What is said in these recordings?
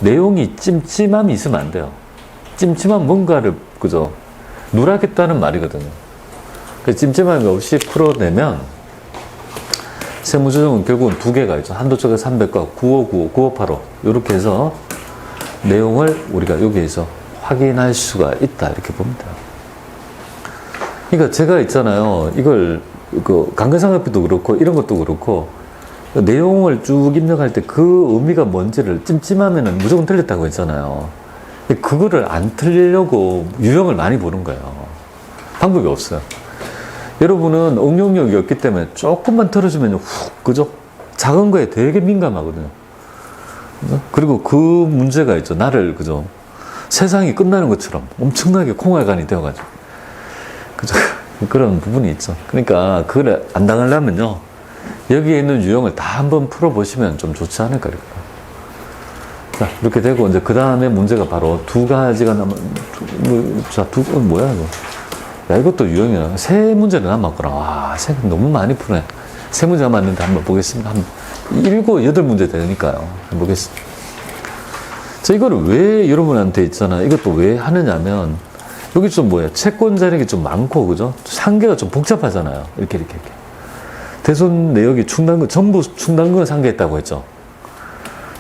내용이 찜찜함이 있으면 안 돼요. 찜찜한 뭔가를, 그죠? 누락했다는 말이거든요. 그 찜찜함이 없이 풀어내면, 세무조정은 결국은 두 개가 있죠. 한도 쪽에 300과 9595, 9585. 이렇게 해서 내용을 우리가 여기에서 확인할 수가 있다. 이렇게 봅니다. 그러니까 제가 있잖아요. 이걸, 강간상각비도 그렇고, 이런 것도 그렇고, 내용을 쭉 입력할 때 그 의미가 뭔지를 찜찜하면은 무조건 틀렸다고 했잖아요. 그거를 안 틀리려고 유형을 많이 보는 거예요. 방법이 없어요. 여러분은 응용력이 없기 때문에 조금만 틀어주면 훅, 그죠? 작은 거에 되게 민감하거든요. 그리고 그 문제가 있죠. 나를, 그죠? 세상이 끝나는 것처럼 엄청나게 콩알간이 되어가지고. 그죠? 그런 부분이 있죠. 그러니까 그걸 안 당하려면요. 여기에 있는 유형을 다 한번 풀어보시면 좀 좋지 않을까. 자, 이렇게 되고, 이제 그 다음에 문제가 바로 두 가지가 뭐야, 이거. 야, 이것도 유형이야. 세 문제는 남았구나. 와, 너무 많이 푸네. 세 문제 남았는데 한번 보겠습니다. 7, 8문제 되니까요. 한번 보겠습니다. 자, 이거를 왜 여러분한테 있잖아. 이것도 왜 하느냐면, 여기 좀 뭐야. 채권 자력이 좀 많고, 그죠? 상계가 좀 복잡하잖아요. 이렇게. 대손 내역이 전부 충당금을 상계했다고 했죠.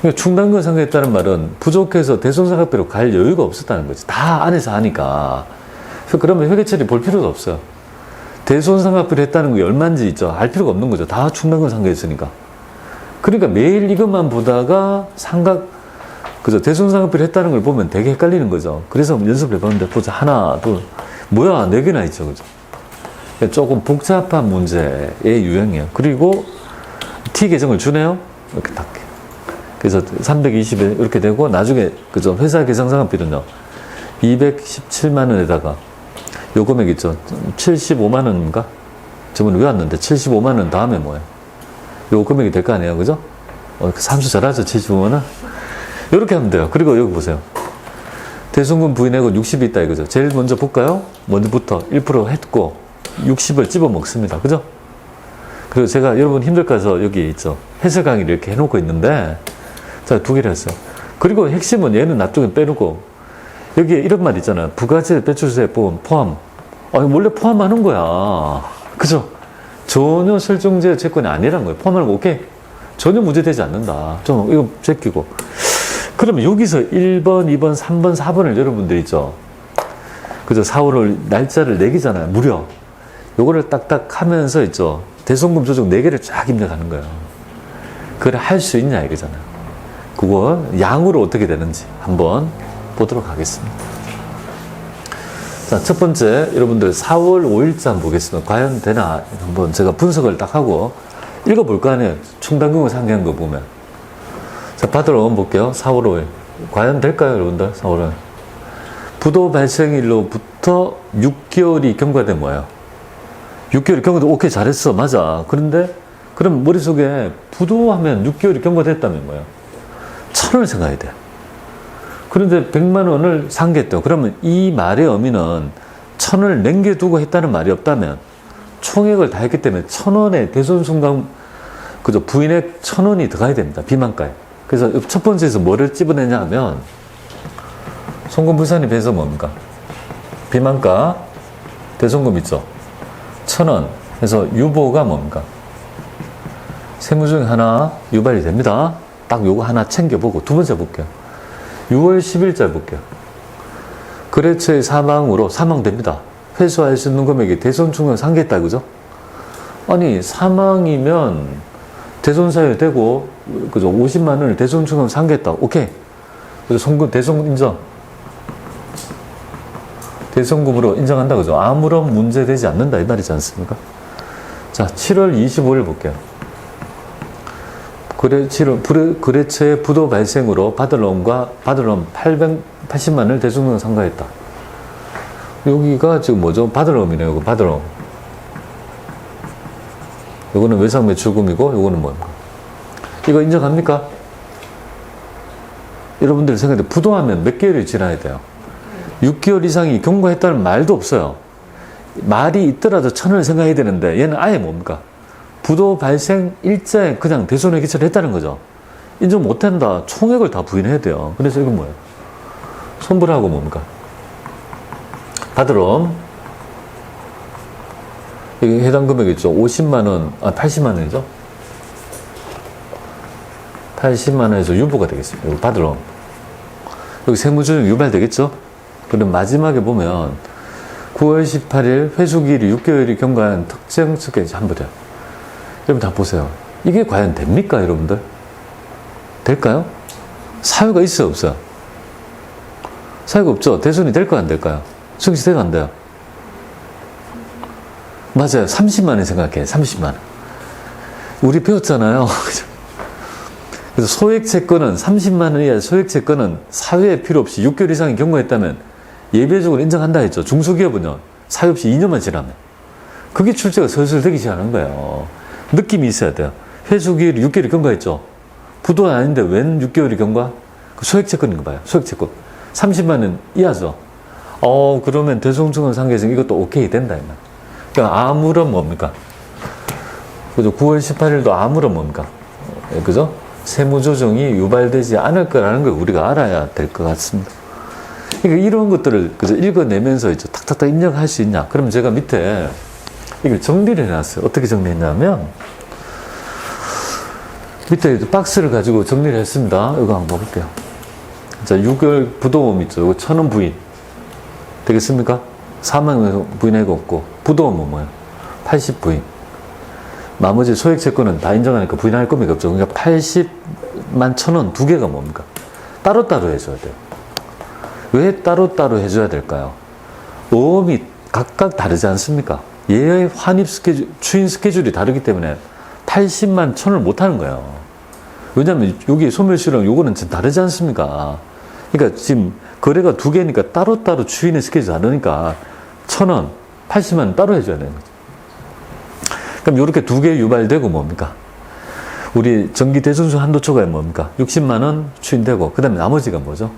그러니까 충당금을 상계했다는 말은 부족해서 대손상각비로 갈 여유가 없었다는 거지. 다 안에서 하니까. 그러면 회계처리 볼 필요도 없어요. 대손상각비를 했다는 게 얼마인지 있죠. 알 필요가 없는 거죠. 다 충당금을 상계했으니까. 그러니까 매일 이것만 보다가 그죠. 대손상각비를 했다는 걸 보면 되게 헷갈리는 거죠. 그래서 연습을 해봤는데 보자. 하나, 둘, 뭐야, 4개나 있죠. 그죠. 조금 복잡한 문제의 유형이에요. 그리고 T 계정을 주네요. 이렇게 딱. 그래서 320에 이렇게 되고 나중에 그죠 회사 계상상각비는요 217만 원에다가 요 금액 있죠. 75만 원인가? 저번에 왜 왔는데 75만 원 다음에 뭐예요? 요 금액이 될 거 아니에요, 그죠? 삼수 잘하죠, 75만 원. 이렇게 하면 돼요. 그리고 여기 보세요. 대손금 부인액은 60이 있다 이거죠. 제일 먼저 볼까요? 먼저부터 1% 했고 60을 집어 먹습니다. 그죠? 그리고 제가 여러분 힘들까 해서 여기 있죠. 해설 강의를 이렇게 해놓고 있는데, 자, 2개를 했어요. 그리고 핵심은 얘는 나중에 빼놓고, 여기에 이런 말 있잖아요. 부가세 배출세 포함. 원래 포함하는 거야. 그죠? 전혀 설정제 채권이 아니란 거예요. 포함하는 거, 오케이. 전혀 문제되지 않는다. 좀, 이거 제끼고. 그러면 여기서 1번, 2번, 3번, 4번을 여러분들 있죠. 그죠? 4월을 날짜를 내기잖아요. 무려. 요거를 딱딱 하면서 있죠. 대손금 조정 4개를 쫙 입력하는 거예요. 그걸 할 수 있냐 이거잖아요. 그거 양으로 어떻게 되는지 한번 보도록 하겠습니다. 자, 첫 번째 여러분들 4월 5일자 한번 보겠습니다. 과연 되나 한번 제가 분석을 딱 하고 읽어볼 거 아니에요. 충당금을 상계한 거 보면. 자, 받으러 볼게요. 4월 5일. 과연 될까요 여러분들? 4월 5일. 부도 발생일로부터 6개월이 경과된 뭐예요? 6개월이 경과돼. 오케이, 잘했어. 맞아. 그런데, 그럼 머릿속에 부도하면 6개월이 경과됐다면 뭐예요? 1,000원을 생각해야 돼요. 그런데 100만 원을 상계했대요. 그러면 이 말의 의미는 1,000원을 남겨두고 했다는 말이 없다면 총액을 다 했기 때문에 1,000원의 대손순간, 그죠? 부인액 1,000원이 들어가야 됩니다. 비만가에. 그래서 첫 번째에서 뭐를 집어내냐 하면 송금불산입 해서 뭡니까? 비만가, 대손금 있죠? 1,000원 해서 유보가 뭡니까? 세무 중에 하나 유발이 됩니다. 딱 요거 하나 챙겨보고 두 번째 볼게요. 6월 10일자 볼게요. 거래처의 사망됩니다. 회수할 수 있는 금액이 대손충을 상계했다, 그죠? 아니, 사망이면 대손사유 되고, 그죠? 50만 원을 대손충을 상계했다. 오케이. 그죠? 대손금 인정. 대손금으로 인정한다, 그죠? 아무런 문제되지 않는다, 이 말이지 않습니까? 자, 7월 25일 볼게요. 거래처의 부도 발생으로 받을 놈 880만 원을 대손금 상가했다. 여기가 지금 뭐죠? 받을 놈이네요, 이거 받을 놈. 요거는 외상 매출금이고, 요거는 뭡니까? 이거 인정합니까? 여러분들 생각해, 부도하면 몇 개월이 지나야 돼요? 6개월 이상이 경과했다는 말도 없어요. 말이 있더라도 1,000원을 생각해야 되는데 얘는 아예 뭡니까? 부도 발생 일자에 그냥 대손의 기처를 했다는 거죠. 인정 못한다. 총액을 다 부인해야 돼요. 그래서 이건 뭐예요? 손불하고 뭡니까? 받으럼. 이게 해당 금액이 있죠. 50만원, 80만원이죠. 80만원에서 유보가 되겠습니다. 여기 받으럼. 여기 세무조정 유발되겠죠? 그럼 마지막에 보면 9월 18일 회수기일이 6개월이 경과한 특정 측까지 한번 돼요. 여러분 다 보세요. 이게 과연 됩니까, 여러분들? 될까요? 사유가 있어요, 없어요? 사유가 없죠? 대손이 될까요, 안 될까요? 승시돼도 안 돼요? 맞아요. 30만원 생각해. 30만원. 우리 배웠잖아요. 그래서 소액채권은 30만원 이하 소액채권은 사유에 필요 없이 6개월 이상의 경과했다면 예외적으로 인정한다 했죠. 중소기업은요. 사유 없이 2년만 지나면. 그게 출제가 슬슬 되기 시작하는 거예요. 느낌이 있어야 돼요. 회수기일이 6개월이 경과했죠. 부도는 아닌데 웬 6개월이 경과? 그 소액채권인가 봐요. 소액채권. 30만원 이하죠. 그러면 대송증권 상계에서 이것도 오케이 된다. 그러니까 아무런 뭡니까? 그죠? 9월 18일도 아무런 뭡니까? 그죠? 세무조정이 유발되지 않을 거라는 걸 우리가 알아야 될 것 같습니다. 그러니까 이런 것들을 그죠? 읽어내면서 이제 탁탁탁 인정할 수 있냐? 그럼 제가 밑에 이걸 정리를 해놨어요. 어떻게 정리했냐면, 밑에 박스를 가지고 정리를 했습니다. 이거 한번 볼게요. 자, 6개월 부도금 있죠. 이거 1,000원 부인. 되겠습니까? 4만원 부인하고 없고, 부도금은 뭐예요? 80 부인. 나머지 소액채권은 다 인정하니까 부인할 금액이 없죠. 그러니까 80만 1,000원 두 개가 뭡니까? 따로따로 해줘야 돼요. 왜 따로따로 해줘야 될까요? 어음이 각각 다르지 않습니까? 얘의 환입 스케줄, 추인 스케줄이 다르기 때문에 80만 1,000원을 못 하는 거예요. 왜냐면 여기 소멸시효랑 요거는 좀 다르지 않습니까? 그러니까 지금 거래가 두 개니까 따로따로 추인의 스케줄이 다르니까 1,000원, 80만 원 따로 해줘야 되는 거죠. 그럼 요렇게 두 개 유발되고 뭡니까? 우리 정기대손수 한도초과에 뭡니까? 60만 원 추인되고, 그 다음에 나머지가 뭐죠?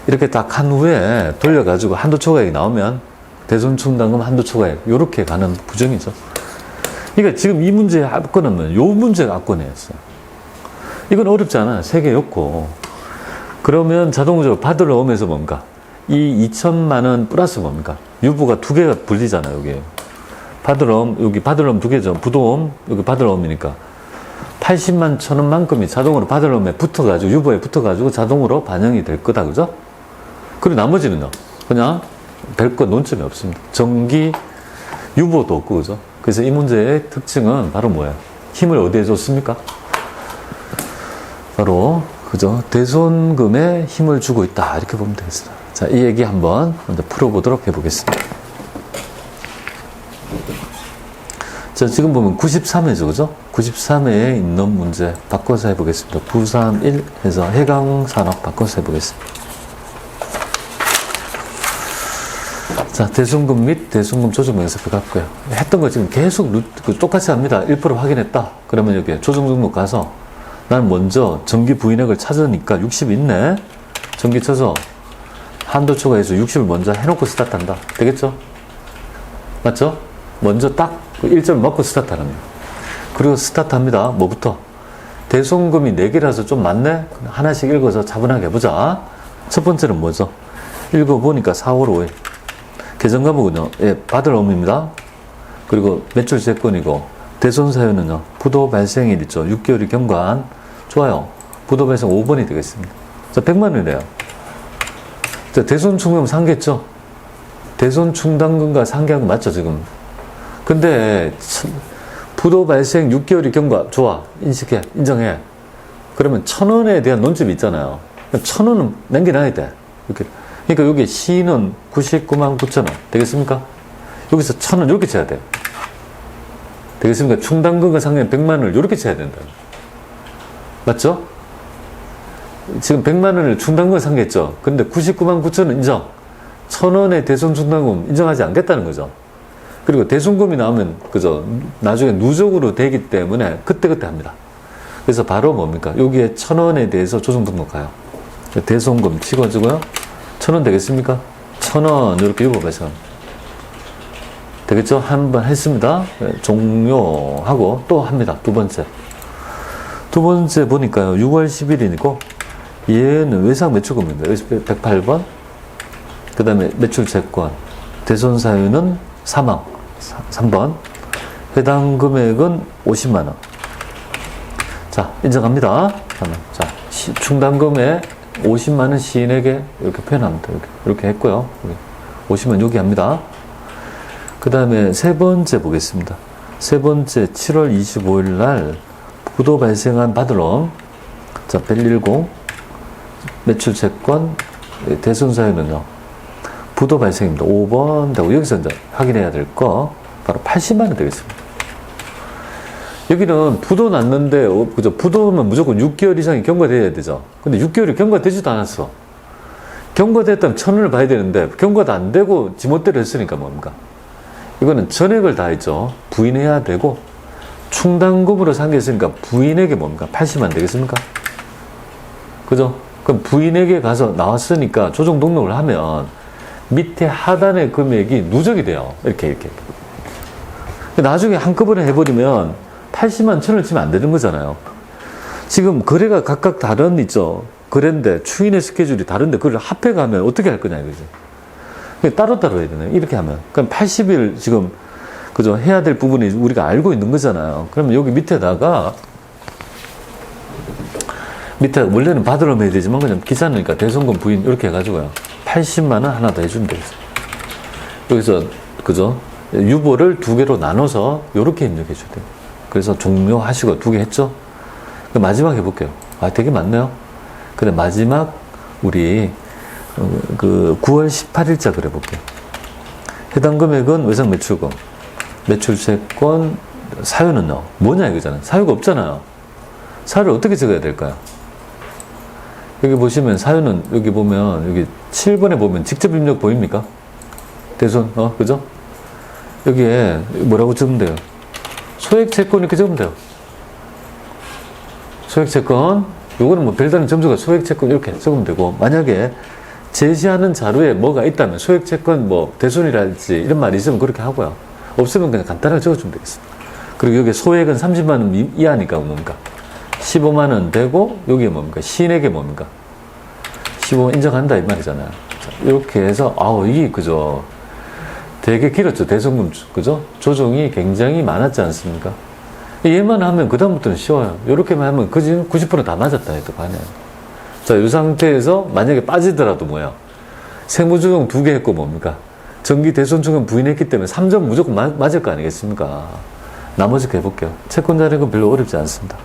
이렇게 딱 한 후에 돌려가지고 한도초과액이 나오면 대손충당금 한도초과액, 요렇게 가는 부정이죠. 그러니까 지금 이 문제의 압권은 요 문제가 압권이었어요. 이건 어렵지 않아요. 세 개였고. 그러면 자동적으로 받으러 오면서 뭡니까? 이 2천만 원 플러스 뭡니까? 유보가 두 개가 불리잖아요, 여기. 받으러 여기 받으러 두 개죠. 부도금, 여기 받으러 오니까 80만 1,000원만큼이 자동으로 받으러 오면 붙어가지고, 유보에 붙어가지고 자동으로 반영이 될 거다, 그죠? 그리고 나머지는요, 그냥 별거 논점이 없습니다. 정기 유보도 없고, 그죠? 그래서 이 문제의 특징은 바로 뭐예요? 힘을 어디에 줬습니까? 바로, 그죠? 대손금에 힘을 주고 있다. 이렇게 보면 되겠습니다. 자, 이 얘기 한번 먼저 풀어보도록 해보겠습니다. 자, 지금 보면 93회죠, 그죠? 93회에 있는 문제 바꿔서 해보겠습니다. 931 해서 해강산업 바꿔서 해보겠습니다. 자, 대손금 및 대손금 조정 명세표 갖고요. 했던 거 지금 계속 똑같이 합니다. 1% 확인했다. 그러면 여기 조정 등록 가서 나는 먼저 정기 부인액을 찾으니까 60 있네. 정기 쳐서 한도 초과해서 60을 먼저 해놓고 스타트한다. 되겠죠? 맞죠? 먼저 딱 1점을 먹고 스타트하는 거예요. 그리고 스타트합니다. 뭐부터? 대손금이 4개라서 좀 많네? 하나씩 읽어서 차분하게 해보자. 첫 번째는 뭐죠? 읽어보니까 4월 5일. 계정과목은요, 예, 받을 의무입니다. 그리고 매출 채권이고, 대손 사유는요, 부도 발생일 있죠. 6개월이 경과한. 좋아요. 부도 발생 5번이 되겠습니다. 자, 100만 원이래요. 자, 대손 충당금 상계했죠? 대손 충당금과 상계한 거 맞죠, 지금? 근데, 부도 발생 6개월이 경과. 좋아. 인식해. 인정해. 그러면 1,000원에 대한 논점이 있잖아요. 1,000원은 남겨놔야 돼. 이렇게. 그러니까 여기 C는 99만 9천 원. 되겠습니까? 여기서 1,000원 이렇게 쳐야 돼요. 되겠습니까? 충당금과 상계는 100만 원을 이렇게 쳐야 된다. 맞죠? 지금 100만 원을 충당금과 상계했죠. 근데 99만 9천 원 인정. 1,000원의 대손 충당금 인정하지 않겠다는 거죠. 그리고 대손금이 나오면, 그죠? 나중에 누적으로 되기 때문에 그때그때 합니다. 그래서 바로 뭡니까? 여기에 1,000원에 대해서 조정 등록가요. 대손금 찍어주고요. 1,000원 되겠습니까? 1,000원 이렇게 유보 발생합니다. 되겠죠? 한 번 했습니다. 종료하고 또 합니다. 두 번째. 두 번째 보니까요. 6월 10일이니까 얘는 외상 매출금입니다. 여기서 108번. 그 다음에 매출 채권. 대손 사유는 사망. 3번. 해당 금액은 50만원. 자, 인정합니다. 자, 충당금에 50만원 시인에게 이렇게 표현합니다. 이렇게 했고요. 50만 여기 합니다. 그 다음에 세 번째 보겠습니다. 세 번째 7월 25일 날 부도 발생한 받으럼. 자, 110. 매출 채권. 대손 사유는요. 부도 발생입니다. 5번 되고 여기서 이제 확인해야 될 거 바로 80만원 되겠습니다. 여기는 부도 났는데, 그죠? 부도면 무조건 6개월 이상이 경과돼야 되죠. 근데 6개월이 경과되지도 않았어. 경과됐다면 1,000원을 봐야 되는데, 경과도 안 되고, 지멋대로 했으니까 뭡니까? 이거는 전액을 다 했죠. 부인해야 되고, 충당금으로 상계했으니까 부인에게 뭡니까? 80만 되겠습니까? 그죠? 그럼 부인에게 가서 나왔으니까 조정 등록을 하면, 밑에 하단의 금액이 누적이 돼요. 이렇게. 나중에 한꺼번에 해버리면, 80만 1,000원을 치면 안 되는 거잖아요. 지금 거래가 각각 다른 있죠. 거래인데 추인의 스케줄이 다른데 그걸 합해가면 어떻게 할 거냐 이거지. 따로따로 해야 되나요? 이렇게 하면. 그럼 80일 지금 그죠? 해야 될 부분이 우리가 알고 있는 거잖아요. 그러면 여기 밑에다가 밑에 원래는 받으러 해야 되지만 그냥 귀찮으니까 대손금 부인 이렇게 해가지고요. 80만 원 하나 더 해주면 되겠어요. 여기서 그죠? 유보를 두 개로 나눠서 이렇게 입력해 줘야 돼요. 그래서 종료하시고 두 개 했죠? 마지막 해볼게요. 아, 되게 많네요. 근데 마지막, 우리, 9월 18일자 그려볼게요. 해당 금액은 외상 매출금, 매출채권, 사유는요? 뭐냐 이거잖아요. 사유가 없잖아요. 사유를 어떻게 적어야 될까요? 여기 보시면 사유는, 여기 보면, 여기 7번에 보면 직접 입력 보입니까? 대손, 그죠? 여기에 뭐라고 적으면 돼요? 소액채권 이렇게 적으면 돼요. 소액채권, 요거는 뭐 별다른 점수가 소액채권 이렇게 적으면 되고, 만약에 제시하는 자료에 뭐가 있다면 소액채권 뭐 대손이랄지 이런 말이 있으면 그렇게 하고요. 없으면 그냥 간단하게 적어주면 되겠습니다. 그리고 여기 소액은 30만 원 이하니까 뭡니까? 15만 원 되고, 여기에 뭡니까? 시인에게 뭡니까? 15만 인정한다 이 말이잖아요. 자, 이렇게 해서, 이게 그죠? 되게 길었죠. 대손금, 그죠? 조정이 굉장히 많았지 않습니까? 얘만 하면 그다음부터는 쉬워요. 이렇게만 하면 90% 다 맞았다 해도 가네요. 자, 이 상태에서 만약에 빠지더라도 뭐야? 세무조정 2개 했고 뭡니까? 정기 대손증은 부인했기 때문에 3점 무조건 맞을 거 아니겠습니까? 나머지 거 해볼게요. 채권 자력은 별로 어렵지 않습니다.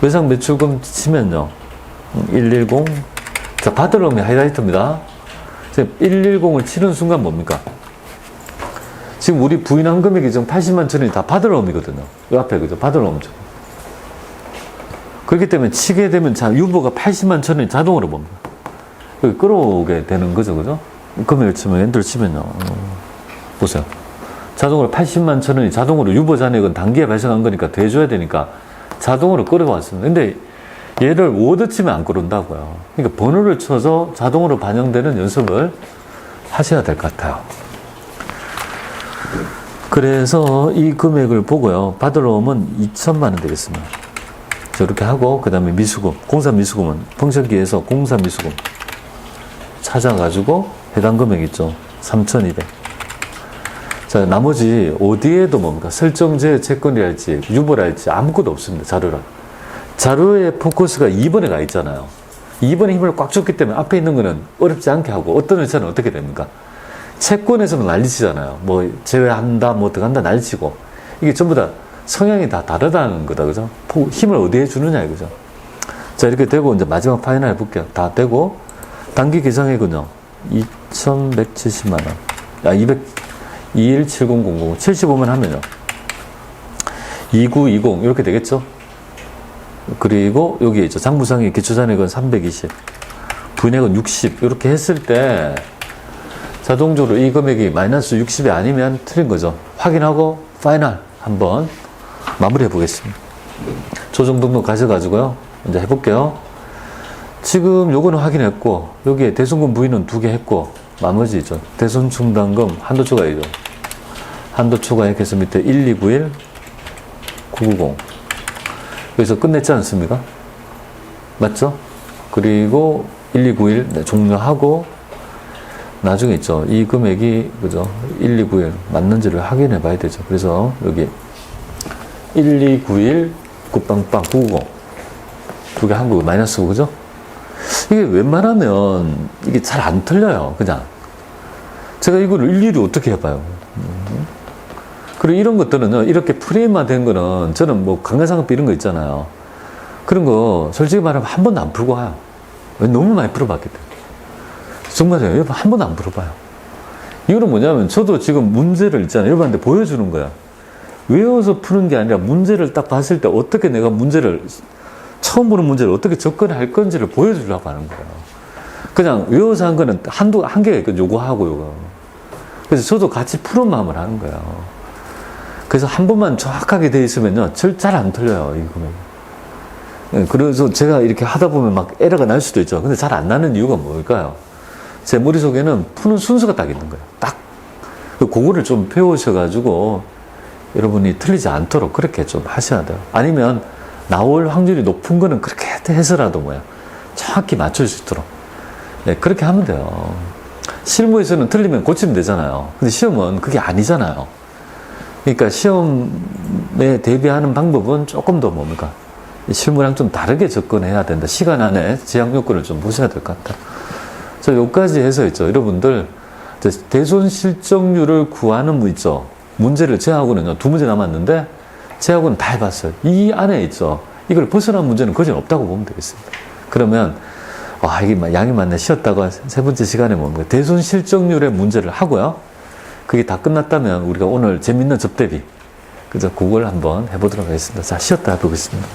외상 매출금 치면요. 110. 자, 받으러면 하이라이트입니다. 110을 치는 순간 뭡니까? 지금 우리 부인한 금액이 지금 80만 1,000원이 다 받으러옴이거든요. 이 앞에, 그죠? 받으러옴죠. 그렇기 때문에 치게 되면 유보가 80만 1,000원이 자동으로 봅니다. 여기 끌어오게 되는 거죠, 그죠? 금액을 치면, 엔터를 치면요. 보세요. 자동으로 80만 1,000원이 자동으로 유보 잔액은 단기에 발생한 거니까 대줘야 되니까 자동으로 끌어왔습니다. 근데 얘를 워드 치면 안 끌어온다고요. 그러니까 번호를 쳐서 자동으로 반영되는 연습을 하셔야 될 것 같아요. 그래서 이 금액을 보고요. 받으러 오면 2천만 원 되겠습니다. 저렇게 하고, 그 다음에 미수금, 공사 미수금은 펑션기에서 공사 미수금 찾아가지고 해당 금액 있죠. 3,200. 자, 나머지 어디에도 뭡니까? 설정제 채권이랄지, 유보랄지 아무것도 없습니다. 자료라. 자료의 포커스가 2번에 가 있잖아요. 2번에 힘을 꽉 줬기 때문에 앞에 있는 거는 어렵지 않게 하고, 어떤 회사는 어떻게 됩니까? 채권에서는 난리치잖아요. 뭐, 제외한다, 뭐, 들어간다, 난리치고. 이게 전부 다 성향이 다 다르다는 거다, 그죠? 힘을 어디에 주느냐, 이거죠. 자, 이렇게 되고, 이제 마지막 파이널 해볼게요. 다 되고, 단기 계상액은요, 2,170만원. 217000, 75만 하면요. 2920, 이렇게 되겠죠? 그리고 여기에 있죠. 장부상의 기초잔액은 320, 부인액은 60, 이렇게 했을 때, 자동적으로 이 금액이 마이너스 60이 아니면 틀린 거죠. 확인하고 파이널 한번 마무리해 보겠습니다. 조정 등록 가셔가지고요. 이제 해볼게요. 지금 요거는 확인했고, 여기에 대손금 부인은 2개 했고, 나머지죠. 대손 충당금 한도 초과이죠. 한도 초과액해서 밑에 1291 990. 여기서 끝냈지 않습니까? 맞죠? 그리고 1291 종료하고 나중에 있죠. 이 금액이 그죠? 1291 맞는지를 확인해 봐야 되죠. 그래서 여기 1291 굿빵빵 990 두 개 한국 마이너스고 그죠? 이게 웬만하면 이게 잘 안 틀려요. 그냥 제가 이거를 일일이 어떻게 해봐요. 그리고 이런 것들은요, 이렇게 프레임화된 거는 저는 뭐 강간상각비 이런 거 있잖아요. 그런 거 솔직히 말하면 한 번도 안 풀고 와요. 너무 많이 풀어봤기 때문에. 정말요. 한 번도 안 풀어봐요. 이거는 뭐냐면 저도 지금 문제를 있잖아요. 여러분한테 보여주는 거야. 외워서 푸는 게 아니라 문제를 딱 봤을 때 어떻게 내가 문제를 처음 보는 문제를 어떻게 접근할 건지를 보여주려고 하는 거예요. 그냥 외워서 한 거는 한 개가 있거든요. 요거 요거. 그래서 저도 같이 푸는 마음을 하는 거예요. 그래서 한 번만 정확하게 돼 있으면요. 잘 안 틀려요. 이거는. 그래서 제가 이렇게 하다 보면 막 에러가 날 수도 있죠. 근데 잘 안 나는 이유가 뭘까요? 제 머릿속에는 푸는 순서가 딱 있는 거예요. 딱. 그거를 좀 배우셔가지고 여러분이 틀리지 않도록 그렇게 좀 하셔야 돼요. 아니면 나올 확률이 높은 거는 그렇게 해서라도 정확히 맞출 수 있도록. 네, 그렇게 하면 돼요. 실무에서는 틀리면 고치면 되잖아요. 근데 시험은 그게 아니잖아요. 그러니까 시험에 대비하는 방법은 조금 더 뭡니까? 실무랑 좀 다르게 접근해야 된다. 시간 안에 제약 요건을 좀 보셔야 될 것 같아요. 저 여기까지 해서 있죠. 여러분들, 대손 실적률을 구하는 문 있죠. 문제를 제하고는요, 2문제 남았는데, 제하고는 다 해봤어요. 이 안에 있죠. 이걸 벗어난 문제는 거진 없다고 보면 되겠습니다. 그러면, 이게 양이 많네. 쉬었다가 세 번째 시간에 뭡니까? 대손 실적률의 문제를 하고요. 그게 다 끝났다면 우리가 오늘 재밌는 접대비, 그죠? 그걸 한번 해보도록 하겠습니다. 자, 쉬었다 해보겠습니다.